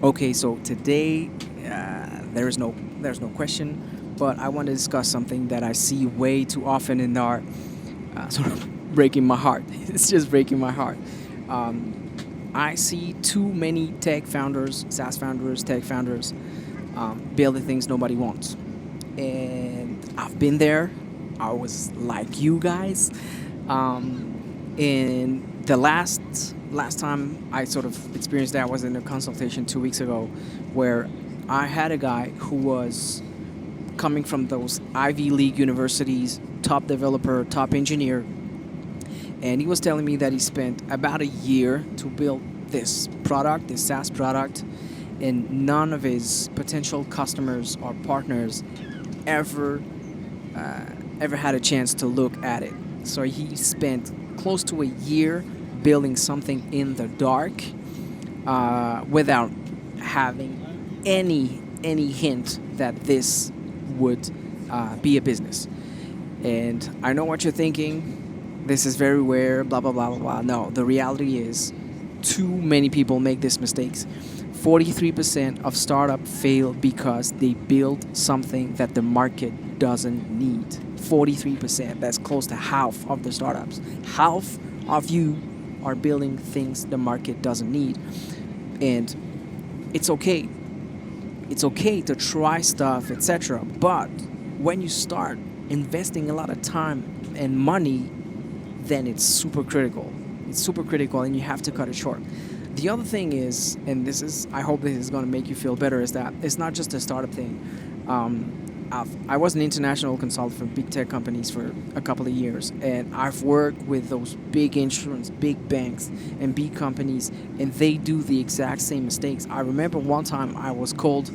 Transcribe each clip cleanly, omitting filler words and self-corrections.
Okay, so today there's no question, but I want to discuss something that I see way too often in our sort of breaking my heart. It's just breaking my heart. I see too many tech founders, SaaS founders, tech founders building things nobody wants, and I've been there. I was like you guys. In the last time I sort of experienced that was in a consultation 2 weeks ago, where I had a guy who was coming from those Ivy League universities, top developer, top engineer, and he was telling me that he spent about a year to build this product, this SaaS product, and none of his potential customers or partners ever uh, ever had a chance to look at it. So he spent close to a year building something in the dark without having any hint that this would be a business. And I know what you're thinking. This is very rare. Blah blah blah blah blah. No, the reality is, too many people make these mistakes. 43% of startup fail because they build something that the market doesn't need. 43%. That's close to half of the startups. Half of you are building things the market doesn't need. And it's okay. It's okay to try stuff, etc. But when you start investing a lot of time and money, then it's super critical. It's super critical, and you have to cut it short. The other thing is, and this is, I hope this is going to make you feel better, is that it's not just a startup thing. I was an international consultant for big tech companies for a couple of years, and I've worked with those big insurance, big banks, and big companies, and they do the exact same mistakes. I remember one time I was called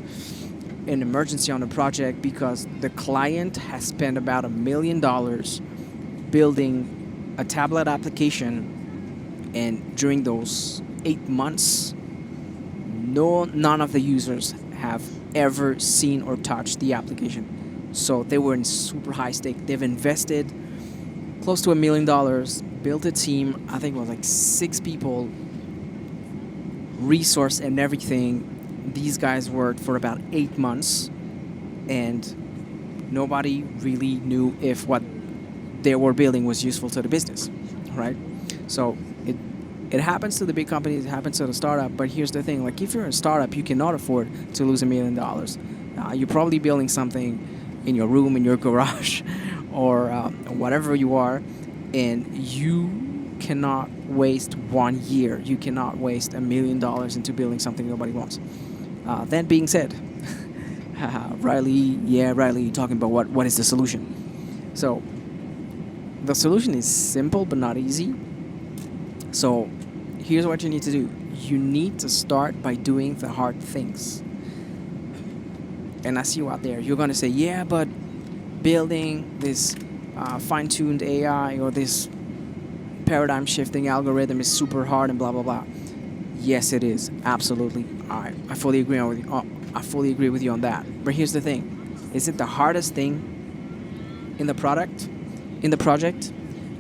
an emergency on a project because the client has spent about $1 million building a tablet application, and during those 8 months, none of the users have ever seen or touched the application. So they were in super high stake. They've invested close to $1 million, built a team. I think it was like 6 people, resource and everything. These guys worked for about 8 months, and nobody really knew if what they were building was useful to the business, right? So it happens to the big companies, it happens to the startup. But here's the thing: like, if you're a startup, you cannot afford to lose $1 million. You're probably building something in your room, in your garage, or whatever you are, and you cannot waste 1 year. You cannot waste $1 million into building something nobody wants. That being said, Riley, talking about what is the solution? So the solution is simple but not easy. So here's what you need to do. You need to start by doing the hard things. And I see you out there. You're going to say, yeah, but building this fine-tuned AI or this paradigm-shifting algorithm is super hard and blah, blah, blah. Yes, it is. Absolutely. I fully agree with you. I fully agree with you on that. But here's the thing. Is it the hardest thing in the product, in the project?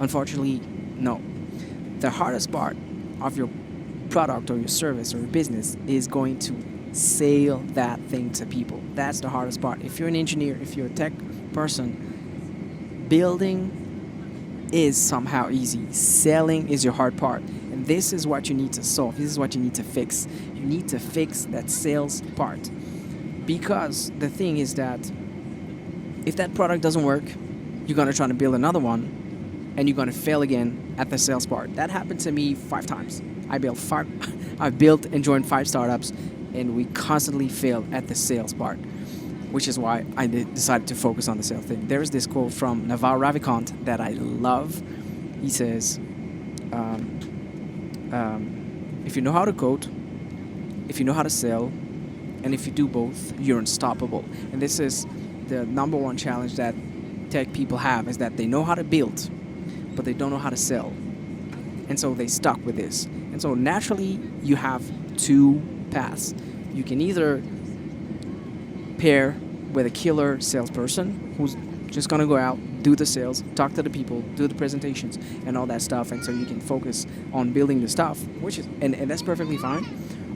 Unfortunately, no. The hardest part of your product or your service or your business is going to sell that thing to people. That's the hardest part. If you're an engineer, if you're a tech person, building is somehow easy. Selling is your hard part. And this is what you need to solve. This is what you need to fix. You need to fix that sales part. Because the thing is that if that product doesn't work, you're going to try to build another one, and you're gonna fail again at the sales part. That happened to me 5 times. I built and joined 5 startups, and we constantly failed at the sales part, which is why I decided to focus on the sales thing. There is this quote from Naval Ravikant that I love. He says, "If you know how to code, if you know how to sell, and if you do both, you're unstoppable." And this is the number one challenge that tech people have: is that they know how to build, but they don't know how to sell. And so they stuck with this. And so naturally, you have 2 paths. You can either pair with a killer salesperson who's just going to go out, do the sales, talk to the people, do the presentations, and all that stuff. And so you can focus on building the stuff, which is, and that's perfectly fine.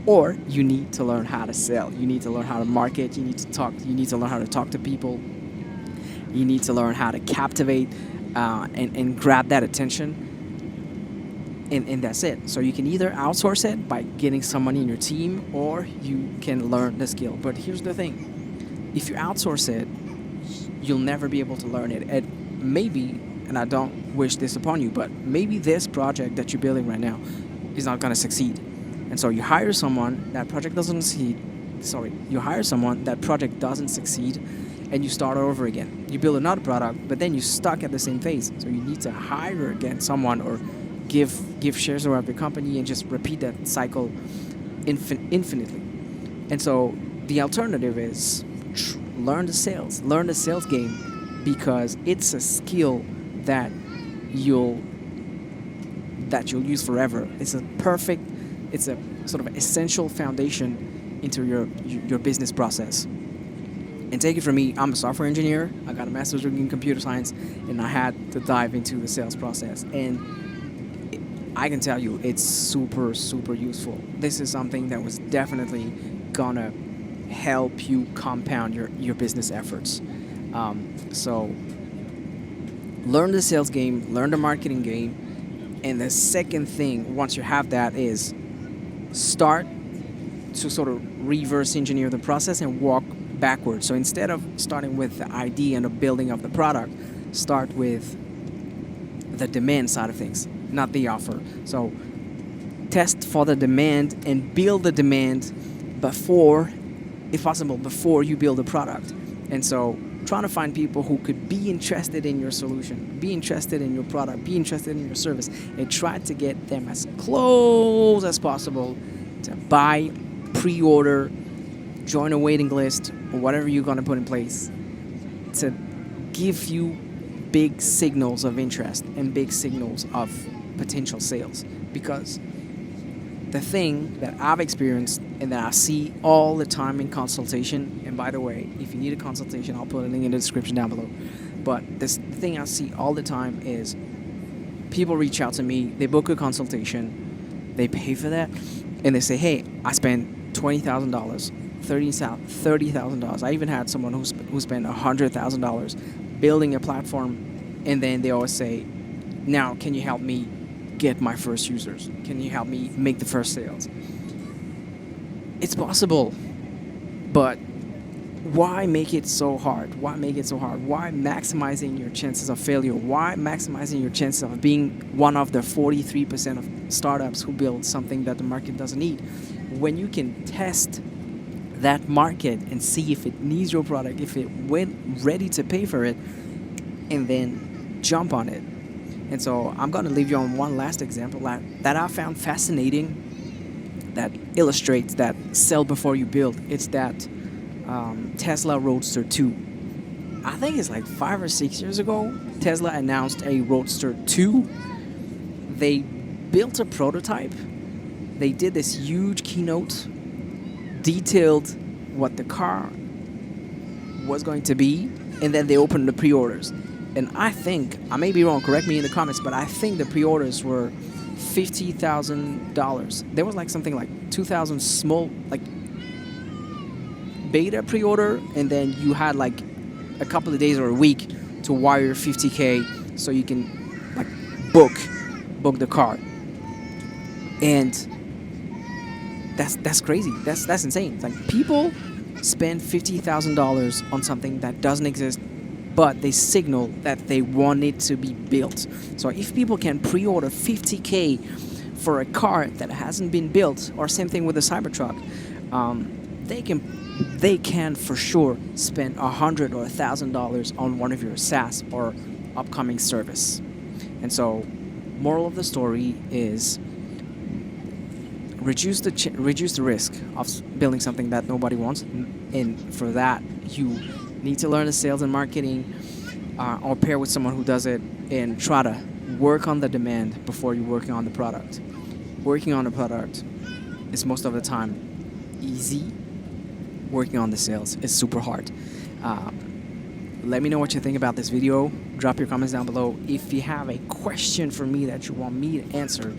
or you need to learn how to sell. You need to learn how to market. You need to talk. You need to learn how to talk to people. You need to learn how to captivate and grab that attention. And that's it. So you can either outsource it by getting somebody in your team, or you can learn the skill. But here's the thing: if you outsource it, you'll never be able to learn it. And maybe, and I don't wish this upon you, but maybe this project that you're building right now is not going to succeed. And so you hire someone, that project doesn't succeed. You hire someone, that project doesn't succeed, and you start over again. You build another product, but then you're stuck at the same phase. So you need to hire again someone, or give shares of your company, and just repeat that cycle infinitely. And so the alternative is learn the sales game, because it's a skill that you'll use forever. It's a sort of essential foundation into your business process. And take it from me, I'm a software engineer. I got a master's degree in computer science, and I had to dive into the sales process. And I can tell you, it's super, super useful. This is something that was definitely gonna help you compound your business efforts. So learn the sales game, learn the marketing game, and the second thing, once you have that, is start to sort of reverse engineer the process and walk backwards. So instead of starting with the idea and the building of the product, start with the demand side of things, not the offer. So test for the demand and build the demand before, if possible, before you build a product. And so trying to find people who could be interested in your solution, be interested in your product, be interested in your service, and try to get them as close as possible to buy, pre-order, join a waiting list, or whatever you're going to put in place to give you big signals of interest and big signals of potential sales. Because the thing that I've experienced and that I see all the time in consultation, and by the way, if you need a consultation, I'll put a link in the description down below. But the thing I see all the time is people reach out to me, they book a consultation, they pay for that, and they say, hey, I spent $20,000, $30,000. I even had someone who spent $100,000 building a platform, and then they always say, now can you help me get my first users? Can you help me make the first sales? It's possible, but why make it so hard? Why make it so hard? Why maximizing your chances of failure? Why maximizing your chances of being one of the 43% of startups who build something that the market doesn't need, when you can test that market and see if it needs your product, if it went ready to pay for it, and then jump on it. And so I'm going to leave you on one last example that I found fascinating, that illustrates that sell before you build. It's that Tesla Roadster 2. I think it's like 5 or 6 years ago, Tesla announced a Roadster 2. They built a prototype. They did this huge keynote, detailed what the car was going to be, and then they opened the pre-orders. And I think, I may be wrong, correct me in the comments, but I think the pre-orders were $50,000. There was like something like 2,000 small, like beta pre-order, and then you had like a couple of days or a week to wire 50K so you can like book the car. And that's crazy. That's insane. It's like people spend $50,000 on something that doesn't exist, but they signal that they want it to be built. So if people can pre-order 50K for a car that hasn't been built, or same thing with a Cybertruck, they can for sure spend $100 or $1,000 on one of your SaaS or upcoming service. And so, moral of the story is reduce the risk of building something that nobody wants, and for that you need to learn the sales and marketing, or pair with someone who does it, and try to work on the demand before you're working on the product. Working on the product is most of the time easy. Working on the sales is super hard. Let me know what you think about this video. Drop your comments down below. If you have a question for me that you want me to answer,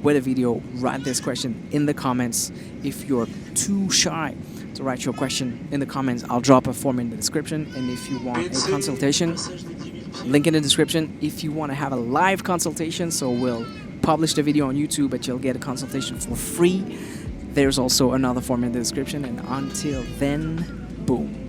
with a video, write this question in the comments. If you're too shy to write your question in the comments, I'll drop a form in the description. And if you want a consultation, link in the description. If you want to have a live consultation, so we'll publish the video on YouTube, but you'll get a consultation for free, there's also another form in the description. And until then, boom.